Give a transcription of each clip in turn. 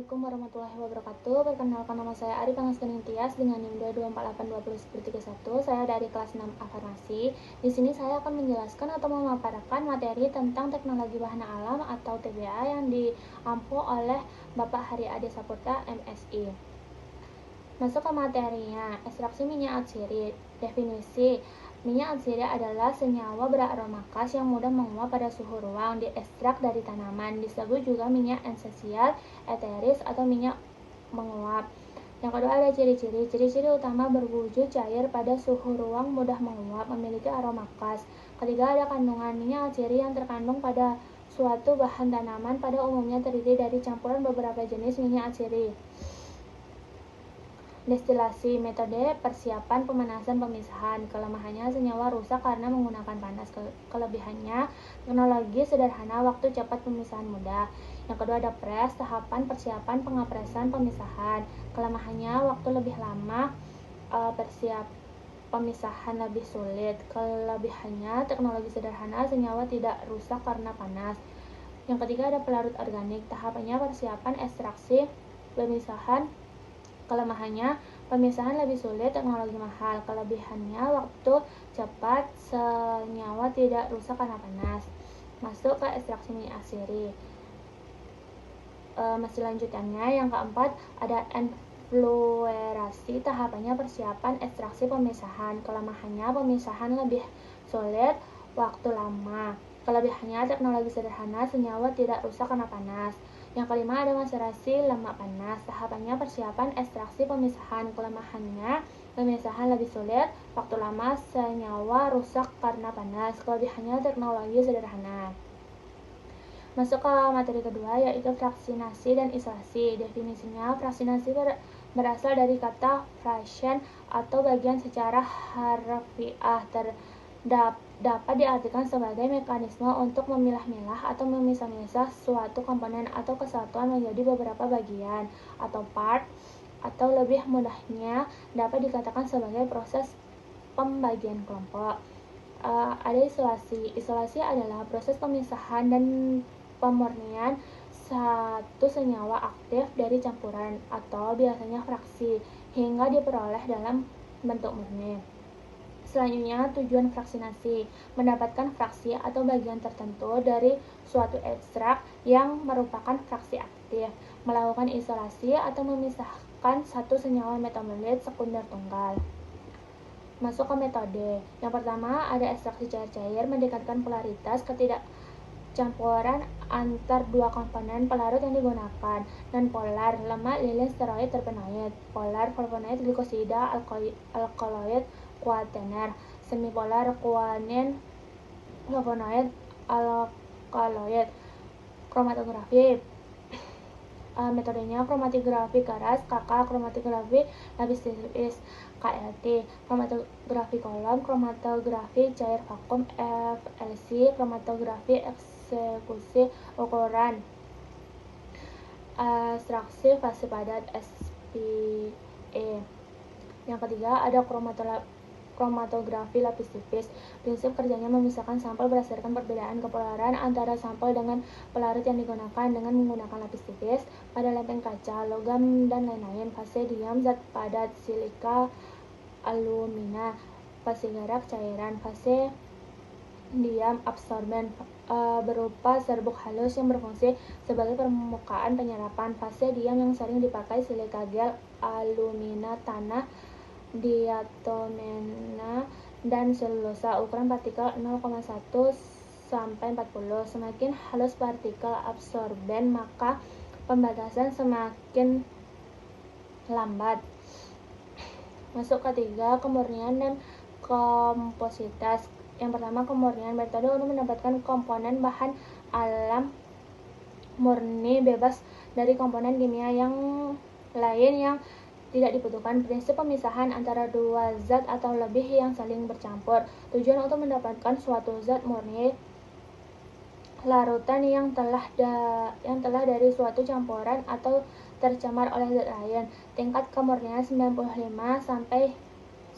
Assalamualaikum warahmatullahi wabarakatuh. Perkenalkan, nama saya Ari Pangestuning Tias dengan NIM 224821031. Saya dari kelas 6A Farmasi. Di sini saya akan menjelaskan atau memaparkan materi tentang teknologi bahan alam atau TBA yang diampu oleh Bapak Hari Ade Saputra, MSI. Masuk ke materinya. Ekstraksi minyak atsiri. Definisi: minyak atsiri adalah senyawa beraroma khas yang mudah menguap pada suhu ruang, diekstrak dari tanaman. Disebut juga minyak esensial, eteris, atau minyak menguap. Yang kedua ada ciri-ciri. Ciri-ciri utama: berwujud cair pada suhu ruang, mudah menguap, memiliki aroma khas. Ketiga ada kandungan. Minyak atsiri yang terkandung pada suatu bahan tanaman pada umumnya terdiri dari campuran beberapa jenis minyak atsiri. Destilasi, metode persiapan, pemanasan, pemisahan. Kelemahannya, senyawa rusak karena menggunakan panas. Kelebihannya, teknologi sederhana, waktu cepat, pemisahan mudah. Yang kedua ada press, tahapan persiapan, pengapresan, pemisahan. Kelemahannya, waktu lebih lama, pemisahan lebih sulit. Kelebihannya, teknologi sederhana, senyawa tidak rusak karena panas. Yang ketiga ada pelarut organik, tahapannya persiapan, ekstraksi, pemisahan. Kelemahannya, pemisahan lebih sulit, teknologi mahal. Kelebihannya, waktu cepat, senyawa tidak rusak karena panas. Masuk ke ekstraksi minyak atsiri. Masih lanjutannya, yang keempat ada enfluerasi, tahapannya persiapan, ekstraksi, pemisahan. Kelemahannya, pemisahan lebih sulit, waktu lama. Kelebihannya, teknologi sederhana, senyawa tidak rusak karena panas. Yang kelima ada maserasi lemak panas, tahapannya persiapan, ekstraksi, pemisahan. Kelemahannya, pemisahan lebih sulit, waktu lama, senyawa rusak karena panas. Kelebihannya, teknologi sederhana. Masuk ke materi kedua, yaitu fraksinasi dan isolasi. Definisinya, fraksinasi berasal dari kata fraction atau bagian secara harfiah. Dapat diartikan sebagai mekanisme untuk memilah-milah atau memisah-misah suatu komponen atau kesatuan menjadi beberapa bagian atau part, atau lebih mudahnya dapat dikatakan sebagai proses pembagian kelompok. Ada isolasi. Isolasi adalah proses pemisahan dan pemurnian satu senyawa aktif dari campuran atau biasanya fraksi hingga diperoleh dalam bentuk murni. Selanjutnya, tujuan fraksinasi: mendapatkan fraksi atau bagian tertentu dari suatu ekstrak yang merupakan fraksi aktif, melakukan isolasi atau memisahkan satu senyawa metabolit sekunder tunggal. Masuk ke metode. Yang pertama ada ekstraksi cair-cair, mendekatkan polaritas ketidakcampuran antar dua komponen pelarut yang digunakan. Non-polar, lemak, lilin, steroid, terpenoid. Polar, flavonoid, glikosida, alkaloid, kuatener. Semipolar, kuanin, flavonoid, alkaloid. Kromatografi. Metodenya kromatografi keras KK, kromatografi lapis tipis KLT, kromatografi kolom, kromatografi cair vakum FLC, kromatografi eksekusi ukuran ekstraksi fase padat SPE. Yang ketiga ada kromatografi lapis tipis. Prinsip kerjanya memisahkan sampel berdasarkan perbedaan kepolaran antara sampel dengan pelarut yang digunakan dengan menggunakan lapis tipis pada lempeng kaca, logam, dan lain-lain. Fase diam zat padat, silika, alumina. Fase gerak cairan. Fase diam absorben, berupa serbuk halus yang berfungsi sebagai permukaan penyerapan. Fase diam yang sering dipakai silika gel, alumina tanah, diatomena, dan selulosa. Ukuran partikel 0,1 sampai 40. Semakin halus partikel absorben, maka pembatasan semakin lambat. Masuk ketiga, kemurnian dan kompositas. Yang pertama, kemurnian. Metode untuk mendapatkan komponen bahan alam murni bebas dari komponen kimia yang lain yang tidak dibutuhkan. Prinsip pemisahan antara dua zat atau lebih yang saling bercampur. Tujuan untuk mendapatkan suatu zat murni larutan yang telah dari suatu campuran atau tercemar oleh zat lain. Tingkat kemurnian 95 sampai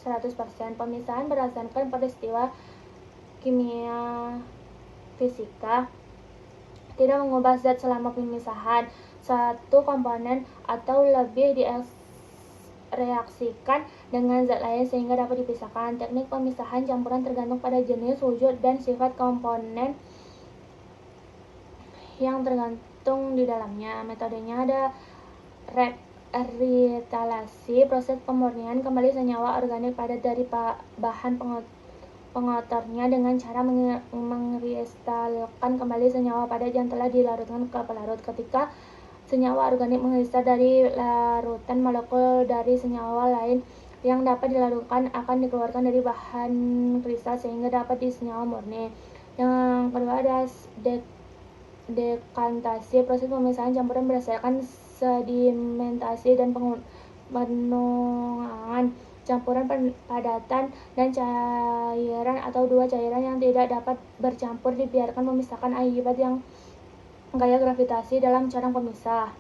100%. Pemisahan berdasarkan peristiwa kimia fisika, tidak mengubah zat selama pemisahan. satu komponen atau lebih direaksikan dengan zat lain sehingga dapat dipisahkan. Teknik pemisahan campuran tergantung pada jenis, wujud, dan sifat komponen yang tergantung di dalamnya. Metodenya ada retalasi, proses pemurnian kembali senyawa organik padat dari bahan pengotornya dengan cara mengkristalkan kembali senyawa padat yang telah dilarutkan ke pelarut. Ketika senyawa organik mengkristal dari larutan, molekul dari senyawa lain yang dapat dilarutkan akan dikeluarkan dari bahan kristal sehingga dapat disenyawa murni. Yang kedua ada dekantasi, proses pemisahan campuran berdasarkan sedimentasi dan penunggangan campuran padatan dan cairan atau dua cairan yang tidak dapat bercampur dibiarkan memisahkan akibat yang gaya gravitasi dalam corong pemisah.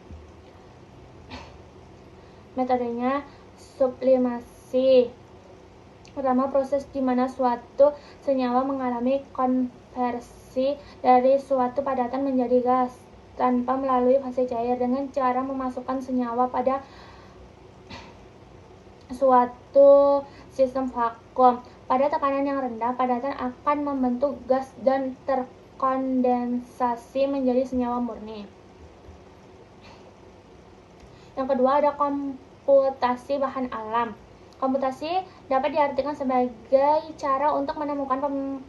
Metodenya sublimasi. Pertama, proses di mana suatu senyawa mengalami konversi dari suatu padatan menjadi gas tanpa melalui fase cair dengan cara memasukkan senyawa pada suatu sistem vakum. Pada tekanan yang rendah, padatan akan membentuk gas dan terkondensasi menjadi senyawa murni. Yang kedua ada komputasi bahan alam. Komputasi dapat diartikan sebagai cara untuk menemukan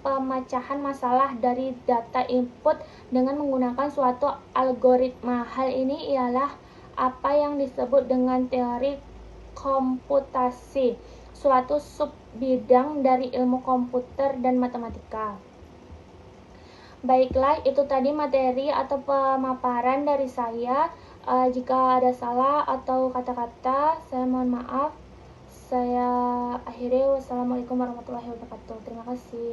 pemecahan masalah dari data input dengan menggunakan suatu algoritma. Hal ini ialah apa yang disebut dengan teori komputasi, suatu subbidang dari ilmu komputer dan matematika. Baiklah, itu tadi materi atau pemaparan dari saya. Jika ada salah atau kata-kata, saya mohon maaf. Saya akhiri. Wassalamualaikum warahmatullahi wabarakatuh. Terima kasih.